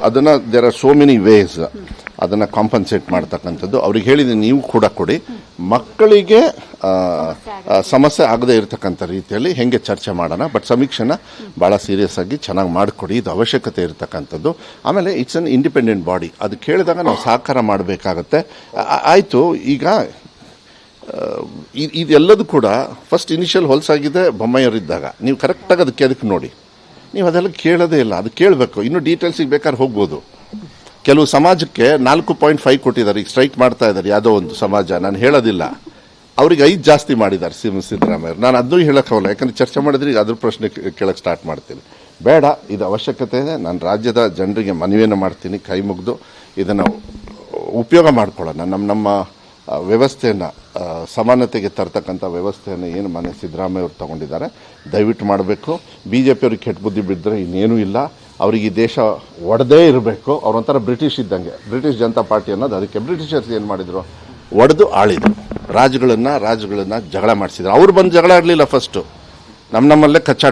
ಅದನ್ನು there are so many ways ಅದನ್ನು compensate ಮಾಡ್ತಕ್ಕಂಥದ್ದು. ಅವ್ರಿಗೆ ಹೇಳಿದ್ದೀನಿ ನೀವು ಕೂಡ ಕೊಡಿ, ಮಕ್ಕಳಿಗೆ ಸಮಸ್ಯೆ ಆಗದೆ ಇರತಕ್ಕಂಥ ರೀತಿಯಲ್ಲಿ ಹೆಂಗೆ ಚರ್ಚೆ ಮಾಡೋಣ, ಬಟ್ ಸಮೀಕ್ಷೆನ ಭಾಳ ಸೀರಿಯಸ್ ಆಗಿ ಚೆನ್ನಾಗಿ ಮಾಡಿಕೊಡಿ, ಇದು ಅವಶ್ಯಕತೆ ಇರತಕ್ಕಂಥದ್ದು. ಆಮೇಲೆ ಇಟ್ಸ್ ಅನ್ ಇಂಡಿಪೆಂಡೆಂಟ್ ಬಾಡಿ, ಅದು ಕೇಳಿದಾಗ ನಾವು ಸಹಕಾರ ಮಾಡಬೇಕಾಗತ್ತೆ. ಆಯಿತು, ಈಗ ಇದೆಲ್ಲದೂ ಕೂಡ ಫಸ್ಟ್ ಇನಿಷಿಯಲ್ ಹೊಲಸಾಗಿದೆ ಬೊಮ್ಮಾಯಿಯವರಿದ್ದಾಗ. ನೀವು ಕರೆಕ್ಟಾಗಿ ಅದಕ್ಕೆ ನೋಡಿ, ನೀವು ಅದೆಲ್ಲ ಕೇಳೋದೇ ಇಲ್ಲ, ಅದು ಕೇಳಬೇಕು. ಇನ್ನೂ ಡೀಟೇಲ್ಸಿಗೆ ಬೇಕಾದ್ರೆ ಹೋಗ್ಬೋದು. ಕೆಲವು ಸಮಾಜಕ್ಕೆ 4.5 ಕೊಟ್ಟಿದ್ದಾರೆ, ಈಗ ಸ್ಟ್ರೈಕ್ ಮಾಡ್ತಾ ಇದ್ದಾರೆ ಯಾವುದೋ ಒಂದು ಸಮಾಜ, ನಾನು ಹೇಳೋದಿಲ್ಲ. ಅವ್ರಿಗೆ 5 ಜಾಸ್ತಿ ಮಾಡಿದ್ದಾರೆ ಸಿದ್ದರಾಮಯ್ಯ. ನಾನು ಅದನ್ನೂ ಹೇಳೋಕ್ಕಾಗಲ್ಲ, ಯಾಕಂದ್ರೆ ಚರ್ಚೆ ಮಾಡಿದ್ರೆ ಈಗ ಅದ್ರ ಪ್ರಶ್ನೆ ಕೇಳಕ್ಕೆ ಸ್ಟಾರ್ಟ್ ಮಾಡ್ತೀನಿ. ಬೇಡ, ಇದು ಅವಶ್ಯಕತೆ ಇದೆ. ನಾನು ರಾಜ್ಯದ ಜನರಿಗೆ ಮನವಿಯನ್ನು ಮಾಡ್ತೀನಿ, ಕೈ ಮುಗಿದು ಇದನ್ನು ಉಪಯೋಗ ಮಾಡ್ಕೊಳ್ಳೋಣ. ನಮ್ಮ ವ್ಯವಸ್ಥೆಯನ್ನು ಸಮಾನತೆಗೆ ತರ್ತಕ್ಕಂಥ ವ್ಯವಸ್ಥೆಯನ್ನು ಏನು ಮನೆ ಸಿದ್ದರಾಮಯ್ಯ ಅವರು ತಗೊಂಡಿದ್ದಾರೆ, ದಯವಿಟ್ಟು ಮಾಡಬೇಕು. BJP ಅವ್ರಿಗೆ ಕೆಟ್ಟ ಬುದ್ಧಿ ಬಿದ್ದರೆ ಇನ್ನೇನೂ ಇಲ್ಲ. ಅವ್ರಿಗೆ ಈ ದೇಶ ಒಡೆದೇ ಇರಬೇಕು. ಅವ್ರೊಂಥರ ಬ್ರಿಟಿಷ್ ಇದ್ದಂಗೆ, ಬ್ರಿಟಿಷ್ ಜನತಾ ಪಾರ್ಟಿ ಅನ್ನೋದು ಅದಕ್ಕೆ. ಬ್ರಿಟಿಷರ್ಸ್ ಏನು ಮಾಡಿದ್ರು, ಒಡೆದು ಆಳಿದ್ರು, ರಾಜ್ಯಗಳನ್ನ ಜಗಳ ಮಾಡಿಸಿದ್ರು. ಅವ್ರು ಬಂದು ಜಗಳ ಆಡಲಿಲ್ಲ, ಫಸ್ಟು ನಮ್ಮಲ್ಲೇ ಕಚ್ಚಾಟ